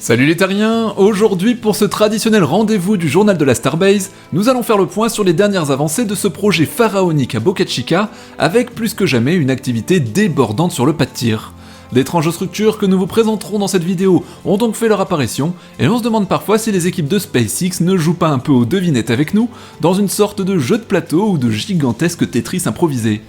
Salut les terriens, aujourd'hui pour ce traditionnel rendez-vous du journal de la Starbase, nous allons faire le point sur les dernières avancées de ce projet pharaonique à Boca Chica, avec plus que jamais une activité débordante sur le pas de tir. D'étranges structures que nous vous présenterons dans cette vidéo ont donc fait leur apparition, et on se demande parfois si les équipes de SpaceX ne jouent pas un peu aux devinettes avec nous, dans une sorte de jeu de plateau ou de gigantesque Tetris improvisé.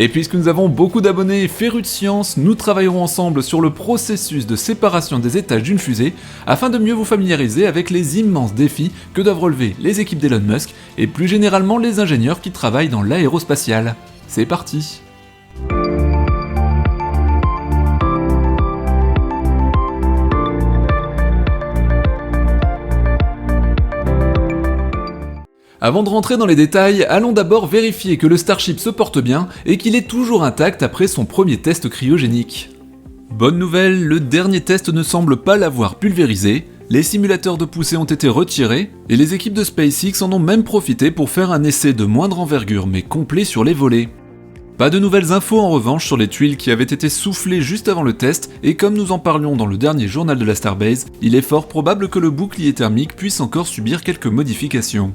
Et puisque nous avons beaucoup d'abonnés férus de science, nous travaillerons ensemble sur le processus de séparation des étages d'une fusée, afin de mieux vous familiariser avec les immenses défis que doivent relever les équipes d'Elon Musk, et plus généralement les ingénieurs qui travaillent dans l'aérospatiale. C'est parti! Avant de rentrer dans les détails, allons d'abord vérifier que le Starship se porte bien et qu'il est toujours intact après son premier test cryogénique. Bonne nouvelle, le dernier test ne semble pas l'avoir pulvérisé, les simulateurs de poussée ont été retirés, et les équipes de SpaceX en ont même profité pour faire un essai de moindre envergure mais complet sur les volets. Pas de nouvelles infos en revanche sur les tuiles qui avaient été soufflées juste avant le test, et comme nous en parlions dans le dernier journal de la Starbase, il est fort probable que le bouclier thermique puisse encore subir quelques modifications.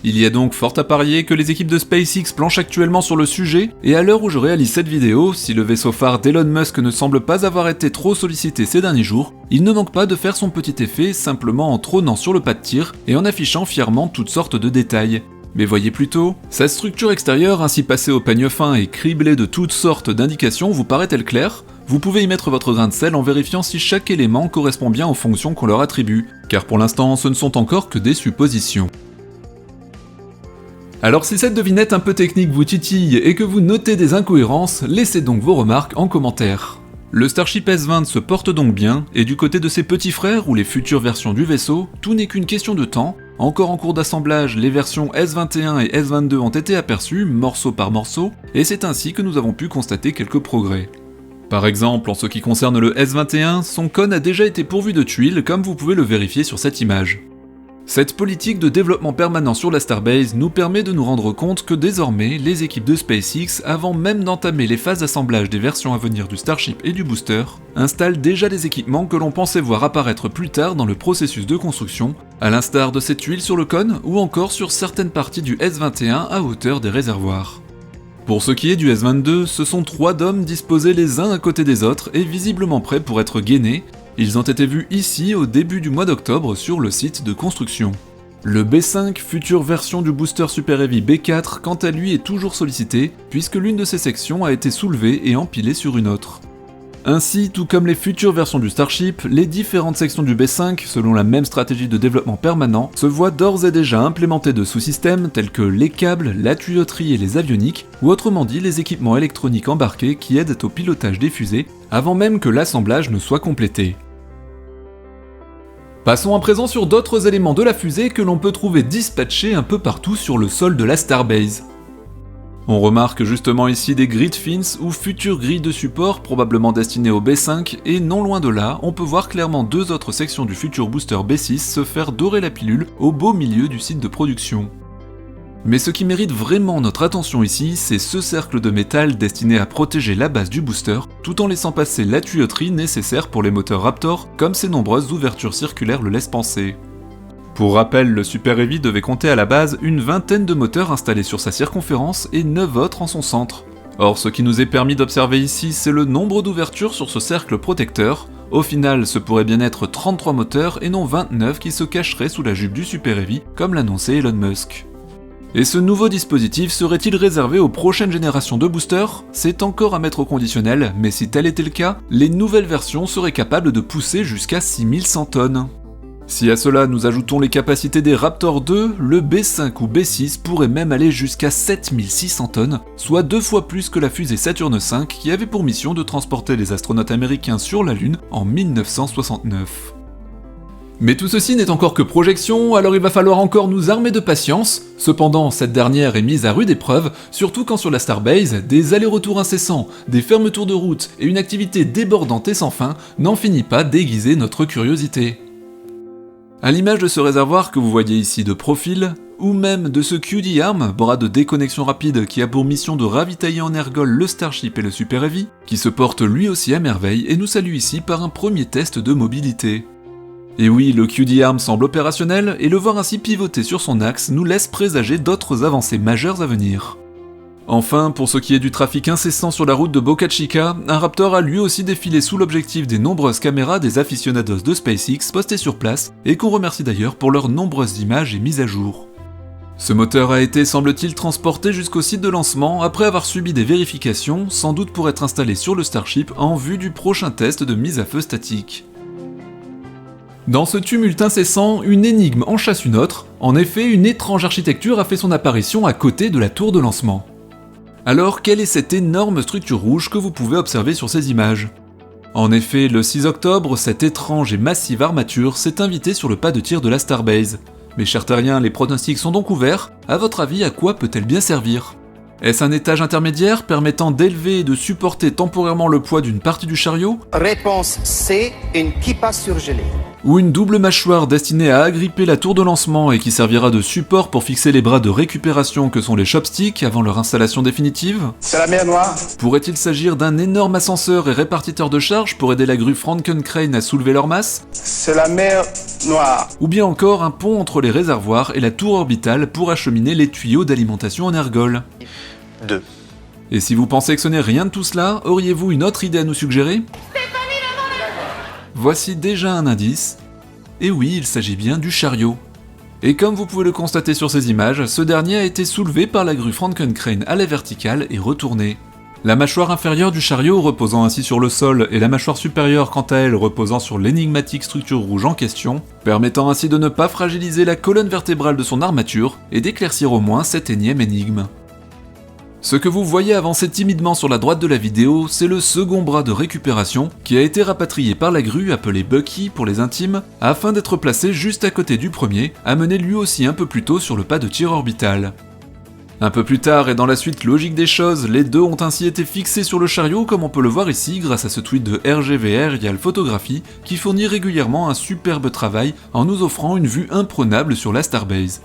Il y a donc fort à parier que les équipes de SpaceX planchent actuellement sur le sujet, et à l'heure où je réalise cette vidéo, si le vaisseau phare d'Elon Musk ne semble pas avoir été trop sollicité ces derniers jours, il ne manque pas de faire son petit effet simplement en trônant sur le pas de tir et en affichant fièrement toutes sortes de détails. Mais voyez plutôt, sa structure extérieure ainsi passée au peigne fin et criblée de toutes sortes d'indications vous paraît-elle claire ? Vous pouvez y mettre votre grain de sel en vérifiant si chaque élément correspond bien aux fonctions qu'on leur attribue, car pour l'instant ce ne sont encore que des suppositions. Alors si cette devinette un peu technique vous titille et que vous notez des incohérences, laissez donc vos remarques en commentaire. Le Starship S-20 se porte donc bien, et du côté de ses petits frères ou les futures versions du vaisseau, tout n'est qu'une question de temps. Encore en cours d'assemblage, les versions S-21 et S-22 ont été aperçues, morceau par morceau, et c'est ainsi que nous avons pu constater quelques progrès. Par exemple, en ce qui concerne le S-21, son cône a déjà été pourvu de tuiles, comme vous pouvez le vérifier sur cette image. Cette politique de développement permanent sur la Starbase nous permet de nous rendre compte que désormais, les équipes de SpaceX, avant même d'entamer les phases d'assemblage des versions à venir du Starship et du booster, installent déjà les équipements que l'on pensait voir apparaître plus tard dans le processus de construction, à l'instar de ces tuiles sur le cône ou encore sur certaines parties du S-21 à hauteur des réservoirs. Pour ce qui est du S-22, ce sont 3 dômes disposés les uns à côté des autres et visiblement prêts pour être gainés. Ils ont été vus ici au début du mois d'octobre sur le site de construction. Le B5, future version du booster Super Heavy B4, quant à lui est toujours sollicité, puisque l'une de ses sections a été soulevée et empilée sur une autre. Ainsi, tout comme les futures versions du Starship, les différentes sections du B5, selon la même stratégie de développement permanent, se voient d'ores et déjà implémentées de sous-systèmes tels que les câbles, la tuyauterie et les avioniques, ou autrement dit les équipements électroniques embarqués qui aident au pilotage des fusées, avant même que l'assemblage ne soit complété. Passons à présent sur d'autres éléments de la fusée que l'on peut trouver dispatchés un peu partout sur le sol de la Starbase. On remarque justement ici des grid fins ou futures grilles de support probablement destinées au B5 et non loin de là, on peut voir clairement 2 autres sections du futur booster B6 se faire dorer la pilule au beau milieu du site de production. Mais ce qui mérite vraiment notre attention ici, c'est ce cercle de métal destiné à protéger la base du booster, tout en laissant passer la tuyauterie nécessaire pour les moteurs Raptor, comme ces nombreuses ouvertures circulaires le laissent penser. Pour rappel, le Super Heavy devait compter à la base une vingtaine de moteurs installés sur sa circonférence et 9 autres en son centre. Or, ce qui nous est permis d'observer ici, c'est le nombre d'ouvertures sur ce cercle protecteur. Au final, ce pourrait bien être 33 moteurs et non 29 qui se cacheraient sous la jupe du Super Heavy, comme l'annonçait Elon Musk. Et ce nouveau dispositif serait-il réservé aux prochaines générations de boosters ? C'est encore à mettre au conditionnel, mais si tel était le cas, les nouvelles versions seraient capables de pousser jusqu'à 6100 tonnes. Si à cela nous ajoutons les capacités des Raptor 2, le B5 ou B6 pourrait même aller jusqu'à 7600 tonnes, soit 2 fois plus que la fusée Saturn V qui avait pour mission de transporter les astronautes américains sur la Lune en 1969. Mais tout ceci n'est encore que projection, alors il va falloir encore nous armer de patience. Cependant, cette dernière est mise à rude épreuve, surtout quand sur la Starbase, des allers-retours incessants, des fermetures de route et une activité débordante et sans fin n'en finit pas d'aiguiser notre curiosité. À l'image de ce réservoir que vous voyez ici de profil, ou même de ce QD Arm, bras de déconnexion rapide qui a pour mission de ravitailler en ergol le Starship et le Super Heavy, qui se porte lui aussi à merveille et nous salue ici par un premier test de mobilité. Et oui, le QD-Arm semble opérationnel, et le voir ainsi pivoter sur son axe nous laisse présager d'autres avancées majeures à venir. Enfin, pour ce qui est du trafic incessant sur la route de Boca Chica, un Raptor a lui aussi défilé sous l'objectif des nombreuses caméras des aficionados de SpaceX postées sur place, et qu'on remercie d'ailleurs pour leurs nombreuses images et mises à jour. Ce moteur a été, semble-t-il, transporté jusqu'au site de lancement après avoir subi des vérifications, sans doute pour être installé sur le Starship en vue du prochain test de mise à feu statique. Dans ce tumulte incessant, une énigme en chasse une autre. En effet, une étrange architecture a fait son apparition à côté de la tour de lancement. Alors, quelle est cette énorme structure rouge que vous pouvez observer sur ces images ? En effet, le 6 octobre, cette étrange et massive armature s'est invitée sur le pas de tir de la Starbase. Mes chers terriens, les pronostics sont donc ouverts. À votre avis, à quoi peut-elle bien servir ? Est-ce un étage intermédiaire permettant d'élever et de supporter temporairement le poids d'une partie du chariot ? Réponse C, une kippa surgelée. Ou une double mâchoire destinée à agripper la tour de lancement et qui servira de support pour fixer les bras de récupération que sont les chopsticks avant leur installation définitive ? C'est la mer Noire. Pourrait-il s'agir d'un énorme ascenseur et répartiteur de charge pour aider la grue Frankencrane à soulever leur masse ? C'est la mer Noire. Ou bien encore un pont entre les réservoirs et la tour orbitale pour acheminer les tuyaux d'alimentation en ergol ? 2. Et si vous pensez que ce n'est rien de tout cela, auriez-vous une autre idée à nous suggérer ? Voici déjà un indice. Et oui, il s'agit bien du chariot. Et comme vous pouvez le constater sur ces images, ce dernier a été soulevé par la grue Frankencrane à la verticale et retourné. La mâchoire inférieure du chariot reposant ainsi sur le sol et la mâchoire supérieure quant à elle reposant sur l'énigmatique structure rouge en question, permettant ainsi de ne pas fragiliser la colonne vertébrale de son armature et d'éclaircir au moins cette énième énigme. Ce que vous voyez avancer timidement sur la droite de la vidéo, c'est le second bras de récupération qui a été rapatrié par la grue appelée Bucky pour les intimes, afin d'être placé juste à côté du premier, amené lui aussi un peu plus tôt sur le pas de tir orbital. Un peu plus tard et dans la suite logique des choses, les deux ont ainsi été fixés sur le chariot comme on peut le voir ici grâce à ce tweet de RGVR Real Photography qui fournit régulièrement un superbe travail en nous offrant une vue imprenable sur la Starbase.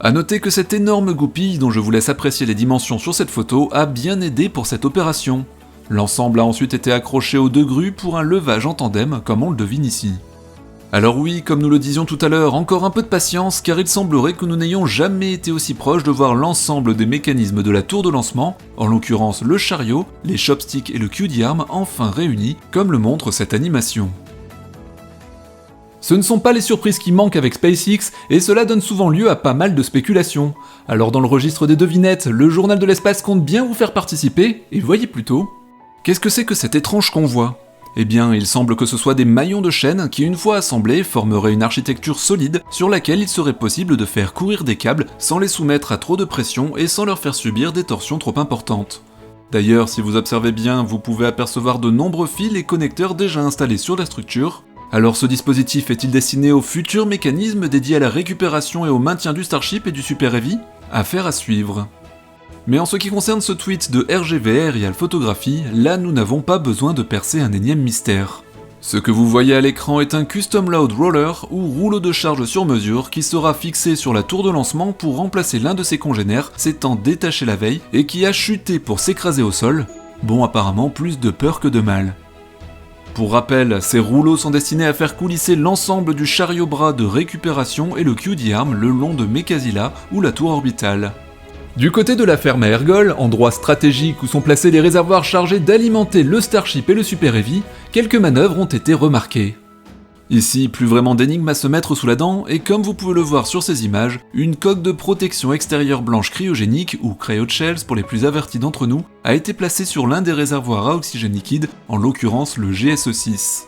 A noter que cette énorme goupille dont je vous laisse apprécier les dimensions sur cette photo a bien aidé pour cette opération. L'ensemble a ensuite été accroché aux deux grues pour un levage en tandem comme on le devine ici. Alors oui, comme nous le disions tout à l'heure, encore un peu de patience car il semblerait que nous n'ayons jamais été aussi proches de voir l'ensemble des mécanismes de la tour de lancement, en l'occurrence le chariot, les chopsticks et le QD-Arm enfin réunis comme le montre cette animation. Ce ne sont pas les surprises qui manquent avec SpaceX, et cela donne souvent lieu à pas mal de spéculations. Alors dans le registre des devinettes, le journal de l'espace compte bien vous faire participer, et voyez plutôt. Qu'est-ce que c'est que cet étrange convoi ? Eh bien, il semble que ce soit des maillons de chaîne qui, une fois assemblés, formeraient une architecture solide sur laquelle il serait possible de faire courir des câbles sans les soumettre à trop de pression et sans leur faire subir des torsions trop importantes. D'ailleurs, si vous observez bien, vous pouvez apercevoir de nombreux fils et connecteurs déjà installés sur la structure. Alors ce dispositif est-il destiné aux futurs mécanismes dédiés à la récupération et au maintien du Starship et du Super Heavy ? Affaire à suivre. Mais en ce qui concerne ce tweet de RGVR Real Photography, là nous n'avons pas besoin de percer un énième mystère. Ce que vous voyez à l'écran est un Custom Load Roller ou rouleau de charge sur mesure qui sera fixé sur la tour de lancement pour remplacer l'un de ses congénères s'étant détaché la veille et qui a chuté pour s'écraser au sol. Bon, apparemment plus de peur que de mal. Pour rappel, ces rouleaux sont destinés à faire coulisser l'ensemble du chariot-bras de récupération et le QD-Arm le long de Mekasila ou la tour orbitale. Du côté de la ferme à Ergol, endroit stratégique où sont placés les réservoirs chargés d'alimenter le Starship et le Super Heavy, quelques manœuvres ont été remarquées. Ici, plus vraiment d'énigmes à se mettre sous la dent, et comme vous pouvez le voir sur ces images, une coque de protection extérieure blanche cryogénique, ou cryoshells pour les plus avertis d'entre nous, a été placée sur l'un des réservoirs à oxygène liquide, en l'occurrence le GSE-6.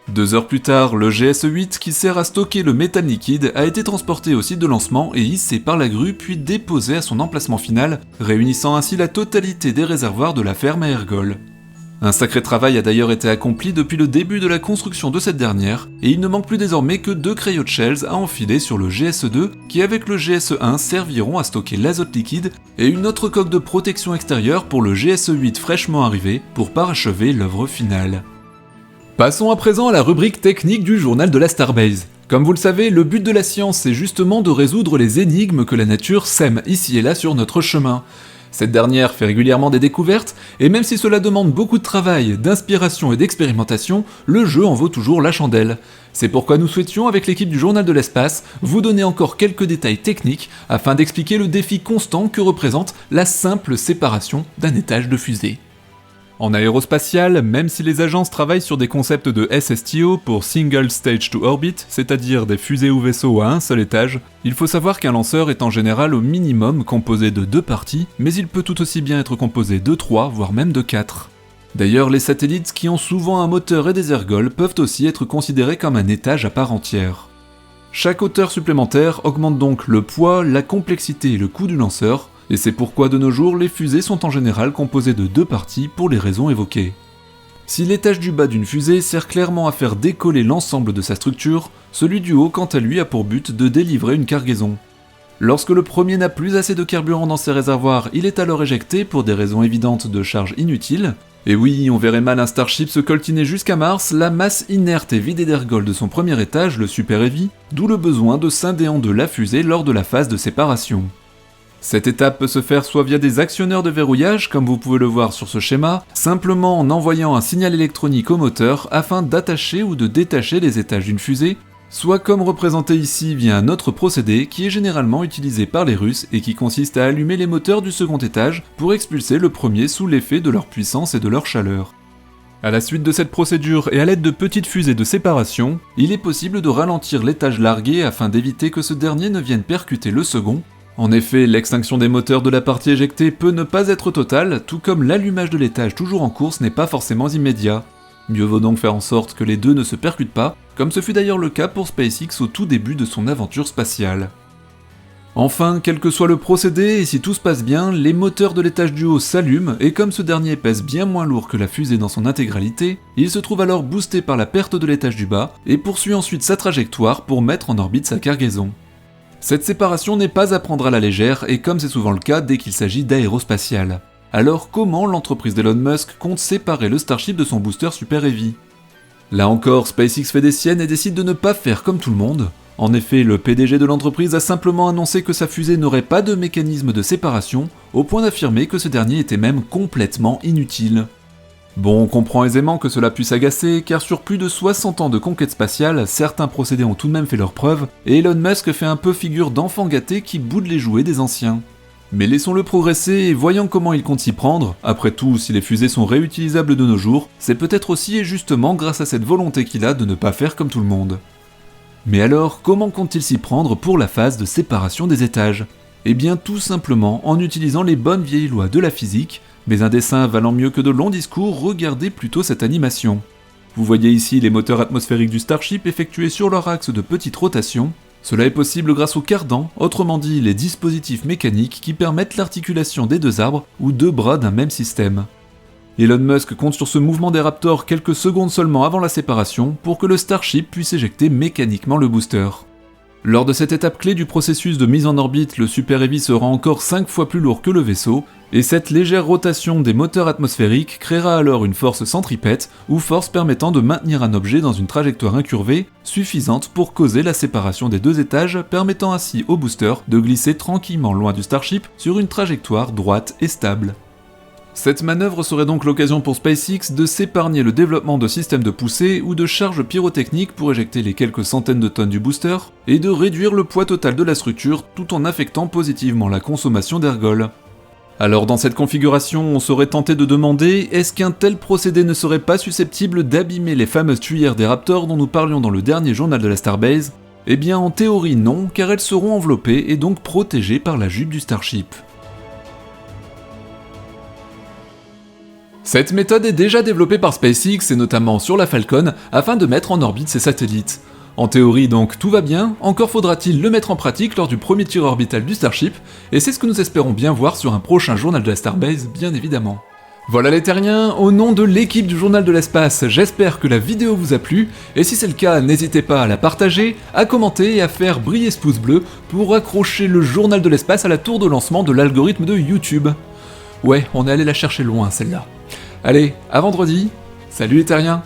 2 heures plus tard, le GSE-8, qui sert à stocker le méthane liquide, a été transporté au site de lancement et hissé par la grue puis déposé à son emplacement final, réunissant ainsi la totalité des réservoirs de la ferme à Ergol. Un sacré travail a d'ailleurs été accompli depuis le début de la construction de cette dernière, et il ne manque plus désormais que 2 cryoshells à enfiler sur le GSE-2, qui avec le GSE-1 serviront à stocker l'azote liquide, et une autre coque de protection extérieure pour le GSE-8 fraîchement arrivé, pour parachever l'œuvre finale. Passons à présent à la rubrique technique du journal de la Starbase. Comme vous le savez, le but de la science c'est justement de résoudre les énigmes que la nature sème ici et là sur notre chemin. Cette dernière fait régulièrement des découvertes, et même si cela demande beaucoup de travail, d'inspiration et d'expérimentation, le jeu en vaut toujours la chandelle. C'est pourquoi nous souhaitions, avec l'équipe du Journal de l'Espace, vous donner encore quelques détails techniques afin d'expliquer le défi constant que représente la simple séparation d'un étage de fusée. En aérospatial, même si les agences travaillent sur des concepts de SSTO pour Single Stage to Orbit, c'est-à-dire des fusées ou vaisseaux à un seul étage, il faut savoir qu'un lanceur est en général au minimum composé de 2 parties, mais il peut tout aussi bien être composé de 3, voire même de 4. D'ailleurs, les satellites qui ont souvent un moteur et des ergols peuvent aussi être considérés comme un étage à part entière. Chaque hauteur supplémentaire augmente donc le poids, la complexité et le coût du lanceur, et c'est pourquoi de nos jours les fusées sont en général composées de 2 parties pour les raisons évoquées. Si l'étage du bas d'une fusée sert clairement à faire décoller l'ensemble de sa structure, celui du haut quant à lui a pour but de délivrer une cargaison. Lorsque le premier n'a plus assez de carburant dans ses réservoirs, il est alors éjecté pour des raisons évidentes de charge inutile. Et oui, on verrait mal un Starship se coltiner jusqu'à Mars, la masse inerte et vidée d'ergols de son premier étage, le Super Heavy, d'où le besoin de scinder en deux la fusée lors de la phase de séparation. Cette étape peut se faire soit via des actionneurs de verrouillage, comme vous pouvez le voir sur ce schéma, simplement en envoyant un signal électronique au moteur afin d'attacher ou de détacher les étages d'une fusée, soit comme représenté ici via un autre procédé qui est généralement utilisé par les Russes et qui consiste à allumer les moteurs du second étage pour expulser le premier sous l'effet de leur puissance et de leur chaleur. À la suite de cette procédure et à l'aide de petites fusées de séparation, il est possible de ralentir l'étage largué afin d'éviter que ce dernier ne vienne percuter le second. En effet, l'extinction des moteurs de la partie éjectée peut ne pas être totale, tout comme l'allumage de l'étage toujours en course n'est pas forcément immédiat. Mieux vaut donc faire en sorte que les deux ne se percutent pas, comme ce fut d'ailleurs le cas pour SpaceX au tout début de son aventure spatiale. Enfin, quel que soit le procédé, et si tout se passe bien, les moteurs de l'étage du haut s'allument, et comme ce dernier pèse bien moins lourd que la fusée dans son intégralité, il se trouve alors boosté par la perte de l'étage du bas, et poursuit ensuite sa trajectoire pour mettre en orbite sa cargaison. Cette séparation n'est pas à prendre à la légère, et comme c'est souvent le cas dès qu'il s'agit d'aérospatial. Alors comment l'entreprise d'Elon Musk compte séparer le Starship de son booster Super Heavy ? Là encore, SpaceX fait des siennes et décide de ne pas faire comme tout le monde. En effet, le PDG de l'entreprise a simplement annoncé que sa fusée n'aurait pas de mécanisme de séparation, au point d'affirmer que ce dernier était même complètement inutile. Bon, on comprend aisément que cela puisse agacer, car sur plus de 60 ans de conquête spatiale, certains procédés ont tout de même fait leurs preuves, et Elon Musk fait un peu figure d'enfant gâté qui boude les jouets des anciens. Mais laissons-le progresser et voyons comment il compte s'y prendre. Après tout, si les fusées sont réutilisables de nos jours, c'est peut-être aussi et justement grâce à cette volonté qu'il a de ne pas faire comme tout le monde. Mais alors, comment compte-t-il s'y prendre pour la phase de séparation des étages ? Eh bien tout simplement en utilisant les bonnes vieilles lois de la physique, mais un dessin valant mieux que de longs discours, regardez plutôt cette animation. Vous voyez ici les moteurs atmosphériques du Starship effectués sur leur axe de petite rotation. Cela est possible grâce aux cardans, autrement dit les dispositifs mécaniques qui permettent l'articulation des deux arbres ou deux bras d'un même système. Elon Musk compte sur ce mouvement des Raptors quelques secondes seulement avant la séparation pour que le Starship puisse éjecter mécaniquement le booster. Lors de cette étape clé du processus de mise en orbite, le Super Heavy sera encore 5 fois plus lourd que le vaisseau, et cette légère rotation des moteurs atmosphériques créera alors une force centripète, ou force permettant de maintenir un objet dans une trajectoire incurvée, suffisante pour causer la séparation des deux étages, permettant ainsi au booster de glisser tranquillement loin du Starship sur une trajectoire droite et stable. Cette manœuvre serait donc l'occasion pour SpaceX de s'épargner le développement de systèmes de poussée ou de charges pyrotechniques pour éjecter les quelques centaines de tonnes du booster, et de réduire le poids total de la structure tout en affectant positivement la consommation d'ergols. Alors dans cette configuration, on serait tenté de demander, est-ce qu'un tel procédé ne serait pas susceptible d'abîmer les fameuses tuyères des Raptors dont nous parlions dans le dernier journal de la Starbase ? Eh bien en théorie non, car elles seront enveloppées et donc protégées par la jupe du Starship. Cette méthode est déjà développée par SpaceX et notamment sur la Falcon afin de mettre en orbite ses satellites. En théorie donc tout va bien, encore faudra-t-il le mettre en pratique lors du premier tir orbital du Starship, et c'est ce que nous espérons bien voir sur un prochain journal de la Starbase, bien évidemment. Voilà les terriens, au nom de l'équipe du Journal de l'Espace, j'espère que la vidéo vous a plu, et si c'est le cas, n'hésitez pas à la partager, à commenter et à faire briller ce pouce bleu pour accrocher le Journal de l'Espace à la tour de lancement de l'algorithme de YouTube. Ouais, on est allé la chercher loin celle-là. Allez, à vendredi, salut les terriens!